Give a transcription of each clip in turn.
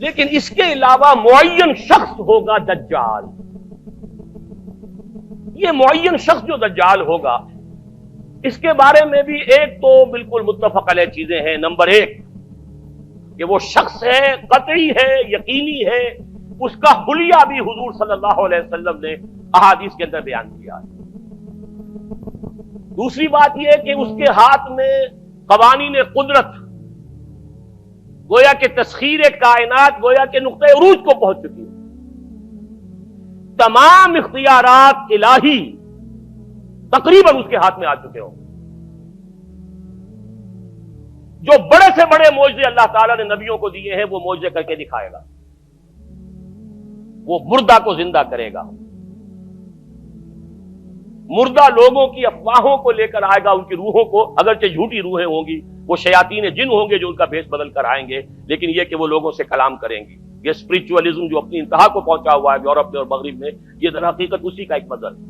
لیکن اس کے علاوہ معین شخص ہوگا دجال. یہ معین شخص جو دجال ہوگا اس کے بارے میں بھی ایک تو بالکل متفق علیہ چیزیں ہیں. نمبر ایک کہ وہ شخص ہے، قطعی ہے، یقینی ہے، اس کا حلیہ بھی حضور صلی اللہ علیہ وسلم نے احادیث کے اندر بیان کیا ہے. دوسری بات یہ کہ اس کے ہاتھ میں قوانین قدرت، گویا کہ تسخیر کائنات گویا کہ نقطۂ عروج کو پہنچ چکی ہے. تمام اختیارات الہی تقریباً اس کے ہاتھ میں آ چکے ہوں. جو بڑے سے بڑے معجزے اللہ تعالیٰ نے نبیوں کو دیے ہیں وہ معجزے کر کے دکھائے گا. وہ مردہ کو زندہ کرے گا، مردہ لوگوں کی افواہوں کو لے کر آئے گا، ان کی روحوں کو، اگرچہ جھوٹی روحیں ہوں گی، وہ شیاطین جن ہوں گے جو ان کا بھیس بدل کر آئیں گے، لیکن یہ کہ وہ لوگوں سے کلام کریں گی. یہ اسپرچولیزم جو اپنی انتہا کو پہنچا ہوا ہے یورپ میں اور مغرب میں، یہ در حقیقت اسی کا ایک مظہر ہے.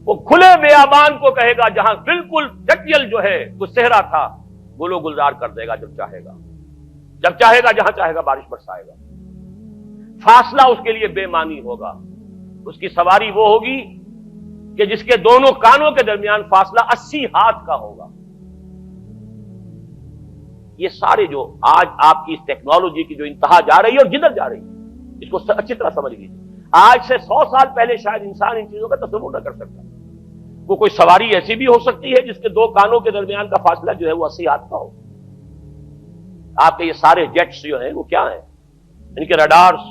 وہ کھلے بیابان کو کہے گا جہاں بالکل ٹکیل جو ہے وہ صحرا تھا، گل و گلزار کر دے گا جب چاہے گا، جب چاہے گا، جہاں چاہے گا بارش برسائے گا. فاصلہ اس کے لیے بے معنی ہوگا. اس کی سواری وہ ہوگی کہ جس کے دونوں کانوں کے درمیان فاصلہ 80 ہاتھ کا ہوگا. یہ سارے جو آج آپ کی اس ٹیکنالوجی کی جو انتہا جا رہی ہے اور جدھر جا رہی ہے، اس کو اچھی طرح سمجھ لیجیے. آج سے 100 سال پہلے شاید انسان ان چیزوں کا تصور نہ کر سکتا. وہ کوئی سواری ایسی بھی ہو سکتی ہے جس کے دو کانوں کے درمیان کا فاصلہ جو ہے وہ 80 ہاتھ کا ہو. آپ کے یہ سارے جیٹس جو ہیں وہ کیا ہیں؟ ان کے ریڈارز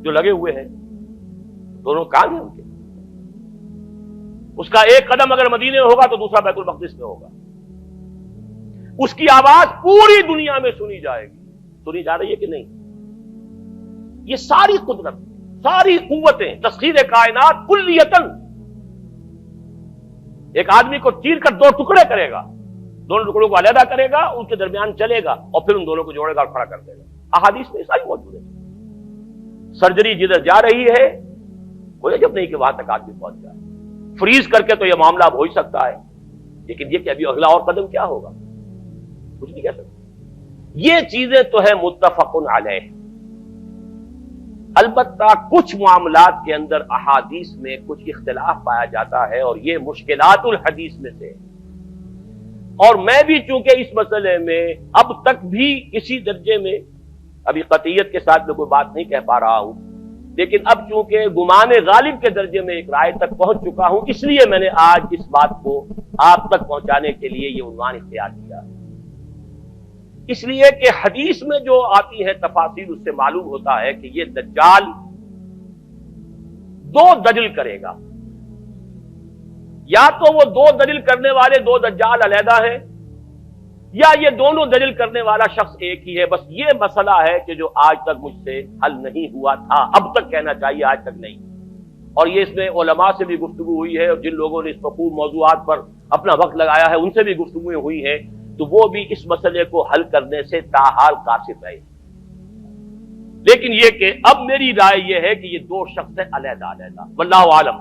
جو لگے ہوئے ہیں، دونوں کان ہیں ان کے. اس کا ایک قدم اگر مدینے میں ہوگا تو دوسرا بیت المقدس میں ہوگا. اس کی آواز پوری دنیا میں سنی جائے گی. سنی جا رہی ہے کہ نہیں؟ یہ ساری قدرت، ساری قوتیں، تسخیر کائنات کلیتاً ایک آدمی کو چیر کر دو ٹکڑے کرے گا، دونوں ٹکڑوں کو علیحدہ کرے گا، ان کے درمیان چلے گا اور پھر ان دونوں کو جوڑے گا اور کھڑا کر دے گا. احادیث میں ساری موجود ہے. سرجری جدھر جا رہی ہے کوئی عجب نہیں کہ وہاں تک آدمی پہنچ جائے. فریز کر کے تو یہ معاملہ اب ہو ہی سکتا ہے، لیکن یہ کہ ابھی اگلا اور قدم کیا ہوگا کچھ نہیں کہہ سکتے. یہ چیزیں تو ہے متفق علیہ. البتہ کچھ معاملات کے اندر احادیث میں کچھ اختلاف پایا جاتا ہے اور یہ مشکلات الحدیث میں سے. اور میں بھی چونکہ اس مسئلے میں اب تک بھی اسی درجے میں، ابھی قطعیت کے ساتھ میں کوئی بات نہیں کہہ پا رہا ہوں، لیکن اب چونکہ گمان غالب کے درجے میں ایک رائے تک پہنچ چکا ہوں، اس لیے میں نے آج اس بات کو آپ تک پہنچانے کے لیے یہ عنوان اختیار کیا. اس لیے کہ حدیث میں جو آتی ہے تفاصیل اس سے معلوم ہوتا ہے کہ یہ دجال دو دجل کرے گا. یا تو وہ دو دجل کرنے والے دو دجال علیحدہ ہیں، یا یہ دونوں دجل کرنے والا شخص ایک ہی ہے. بس یہ مسئلہ ہے کہ جو آج تک مجھ سے حل نہیں ہوا تھا، اب تک کہنا چاہیے آج تک نہیں. اور یہ اس میں علماء سے بھی گفتگو ہوئی ہے، اور جن لوگوں نے اس مفہوم موضوعات پر اپنا وقت لگایا ہے ان سے بھی گفتگویں ہوئی ہیں، تو وہ بھی اس مسئلے کو حل کرنے سے تاحال قاصر رہے. لیکن یہ کہ اب میری رائے یہ ہے کہ یہ دو شخص ہیں علیحدہ علیحدہ، واللہ عالم.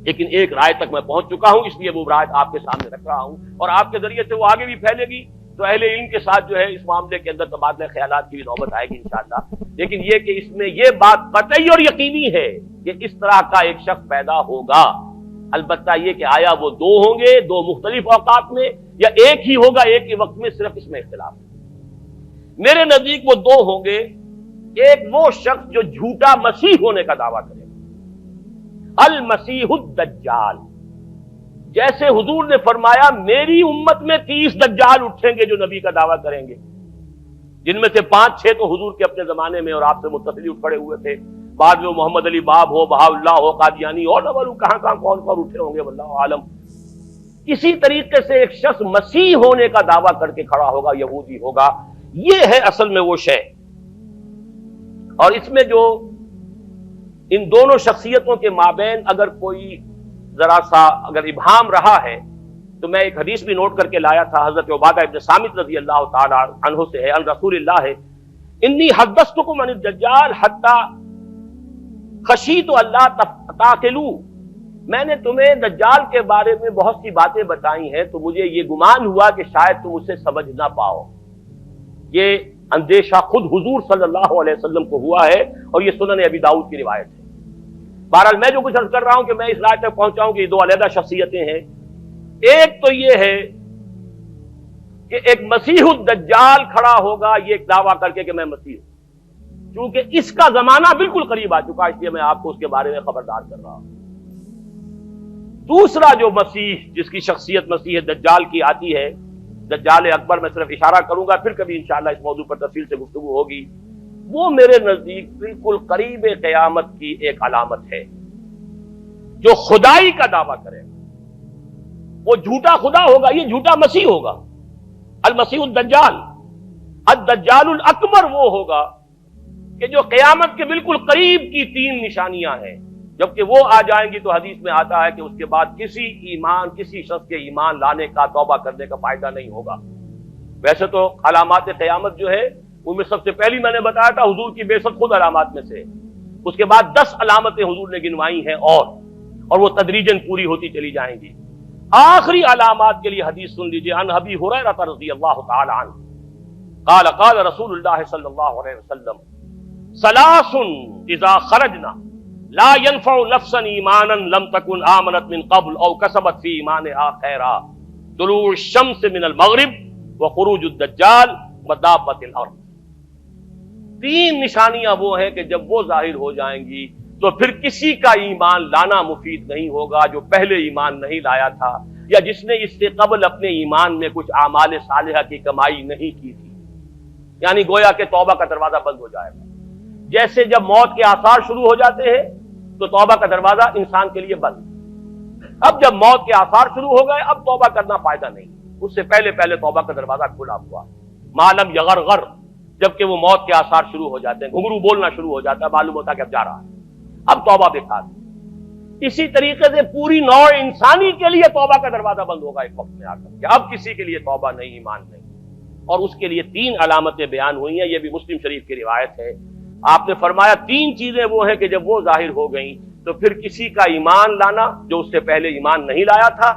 لیکن ایک رائے تک میں پہنچ چکا ہوں، اس لیے وہ رائے آپ کے سامنے رکھ رہا ہوں، اور آپ کے ذریعے سے وہ آگے بھی پھیلے گی تو اہل علم کے ساتھ جو ہے اس معاملے کے اندر تبادلہ خیالات کی بھی نوبت آئے گی انشاءاللہ. لیکن یہ کہ اس میں یہ بات قطعی اور یقینی ہے کہ اس طرح کا ایک شخص پیدا ہوگا. البتہ یہ کہ آیا وہ دو ہوں گے دو مختلف اوقات میں، یا ایک ہی ہوگا ایک ہی وقت میں، صرف اس میں اختلاف ہے. میرے نزدیک وہ دو ہوں گے. ایک وہ شخص جو جھوٹا مسیح ہونے کا دعویٰ کرے گا، المسیح الدجال. جیسے حضور نے فرمایا میری امت میں 30 دجال اٹھیں گے جو نبی کا دعویٰ کریں گے، جن میں سے 5-6 تو حضور کے اپنے زمانے میں اور آپ سے متصل اٹھ کھڑے ہوئے تھے. بعد میں محمد علی باب ہو، بہاء اللہ ہو، قادیانی، اور نہ معلوم کہاں کہاں کون کون اٹھے ہوں گے، واللہ عالم. اسی طریقے سے ایک شخص مسیح ہونے کا دعویٰ کر کے کھڑا ہوگا، یہودی ہوگا. یہ ہے اصل میں وہ شے. اور اس میں جو ان دونوں شخصیتوں کے مابین اگر کوئی ذرا سا اگر ابہام رہا ہے تو میں ایک حدیث بھی نوٹ کر کے لایا تھا، حضرت عبادہ ابن صامت رضی اللہ تعالی عنہ سے ہے، عن رسول اللہ ہے، انی حدثتکم عن الدجال حتی خشیت اللہ تعقلوا. میں نے تمہیں دجال کے بارے میں بہت سی باتیں بتائی ہیں تو مجھے یہ گمان ہوا کہ شاید تم اسے سمجھ نہ پاؤ. یہ اندیشہ خود حضور صلی اللہ علیہ وسلم کو ہوا ہے، اور یہ سنن ابی داؤد کی روایت ہے۔ بہرحال میں جو کچھ عرض کر رہا ہوں کہ میں اس رائے تک پہنچا ہوں کہ یہ دو علیحدہ شخصیتیں ہیں۔ ایک تو یہ ہے کہ ایک مسیح الدجال کھڑا ہوگا یہ ایک دعویٰ کر کے کہ میں مسیح ہوں، چونکہ اس کا زمانہ بالکل قریب آ چکا، اس لیے میں آپ کو اس کے بارے میں خبردار کر رہا ہوں۔ دوسرا جو مسیح جس کی شخصیت مسیح دجال کی آتی ہے، دجال اکبر، میں صرف اشارہ کروں گا، پھر کبھی انشاءاللہ اس موضوع پر تفصیل سے گفتگو ہوگی، وہ میرے نزدیک بالکل قریب قیامت کی ایک علامت ہے۔ جو خدائی کا دعویٰ کرے وہ جھوٹا خدا ہوگا، یہ جھوٹا مسیح ہوگا، المسیح الدجال۔ الدجال الاکبر وہ ہوگا کہ جو قیامت کے بالکل قریب کی تین نشانیاں ہیں، جبکہ وہ آ جائیں گی تو حدیث میں آتا ہے کہ اس کے بعد کسی شخص کے ایمان لانے کا، توبہ کرنے کا فائدہ نہیں ہوگا۔ ویسے تو علامات قیامت جو ہے ان میں سب سے پہلی میں نے بتایا تھا حضور کی بعثت خود علامات میں سے، اس کے بعد 10 علامتیں حضور نے گنوائی ہیں، اور وہ تدریجاً پوری ہوتی چلی جائیں گی۔ آخری علامات کے لیے حدیث سن لیجئے، عن ابی ہریرہ رضی اللہ تعالی عنہ قال قال رسول اللہ صلی اللہ علیہ وسلم ثلاث اذا خرجنا لا ينفع نفسا ایمانا لم تكن آمنت من قبل او کسبت فی ایمانها خیرا، طلوع الشمس من المغرب وخروج الدجال ودابۃ الارض۔ تین نشانیاں وہ ہیں کہ جب وہ ظاہر ہو جائیں گی تو پھر کسی کا ایمان لانا مفید نہیں ہوگا جو پہلے ایمان نہیں لایا تھا، یا جس نے اس سے قبل اپنے ایمان میں کچھ اعمال صالحہ کی کمائی نہیں کی تھی۔ یعنی گویا کہ توبہ کا دروازہ بند ہو جائے گا۔ جیسے جب موت کے آثار شروع ہو جاتے ہیں تو توبہ کا دروازہ انسان کے لیے بند۔ اب جب موت کے آثار شروع ہو گئے اب توبہ کرنا فائدہ نہیں، اس سے پہلے توبہ کا دروازہ کھلا ہوا۔ معلوم یغرغر، جبکہ وہ موت کے آثار شروع ہو جاتے ہیں، گھنگرو بولنا شروع ہو جاتا ہے، معلوم ہوتا ہے کہ اب جا رہا ہے، اب توبہ بیکار۔ اسی طریقے سے پوری نوع انسانی کے لیے توبہ کا دروازہ بند ہوگا ایک وقت میں آ کر کہ اب کسی کے لیے توبہ نہیں، ایمان نہیں، اور اس کے لیے 3 علامتیں بیان ہوئی ہیں، یہ بھی مسلم شریف کی روایت ہے۔ آپ نے فرمایا 3 چیزیں وہ ہیں کہ جب وہ ظاہر ہو گئیں تو پھر کسی کا ایمان لانا جو اس سے پہلے ایمان نہیں لایا تھا،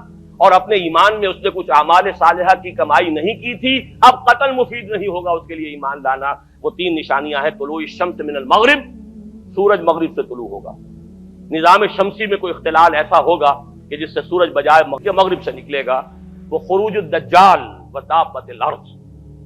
اور اپنے ایمان میں اس نے کچھ اعمال صالحہ کی کمائی نہیں کی تھی، اب قتل مفید نہیں ہوگا اس کے لیے ایمان لانا۔ وہ 3 نشانیاں ہیں، طلوع الشمس من المغرب، سورج مغرب سے طلوع ہوگا۔ نظام شمسی میں کوئی اختلال ایسا ہوگا کہ جس سے سورج بجائے مغرب سے نکلے گا۔ وہ خروج الدجال ودابۃ الارض،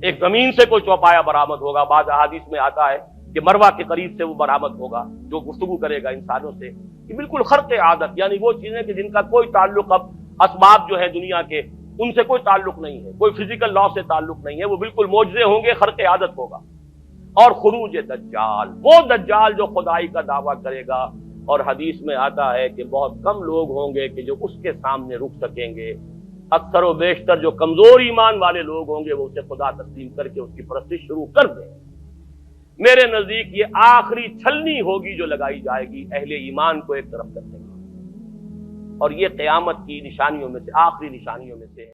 ایک زمین سے کوئی چوپایا برآمد ہوگا، بعض احادیث میں آتا ہے کہ مروہ کے قریب سے وہ برآمد ہوگا جو گفتگو کرے گا انسانوں سے۔ یہ بالکل خرق عادت، یعنی وہ چیزیں کہ جن کا کوئی تعلق اب اسباب جو ہے دنیا کے ان سے کوئی تعلق نہیں ہے، کوئی فزیکل لا سے تعلق نہیں ہے، وہ بالکل معجزے ہوں گے، خرق عادت ہوگا۔ اور خروج دجال، وہ دجال جو خدائی کا دعویٰ کرے گا، اور حدیث میں آتا ہے کہ بہت کم لوگ ہوں گے کہ جو اس کے سامنے رک سکیں گے، اکثر و بیشتر جو کمزور ایمان والے لوگ ہوں گے وہ اسے خدا تسلیم کر کے اس کی پرستش شروع کر دیں۔ میرے نزدیک یہ آخری چھلنی ہوگی جو لگائی جائے گی اہل ایمان کو ایک طرف کرنے کی، اور یہ قیامت کی نشانیوں میں سے آخری نشانیوں میں سے ہے۔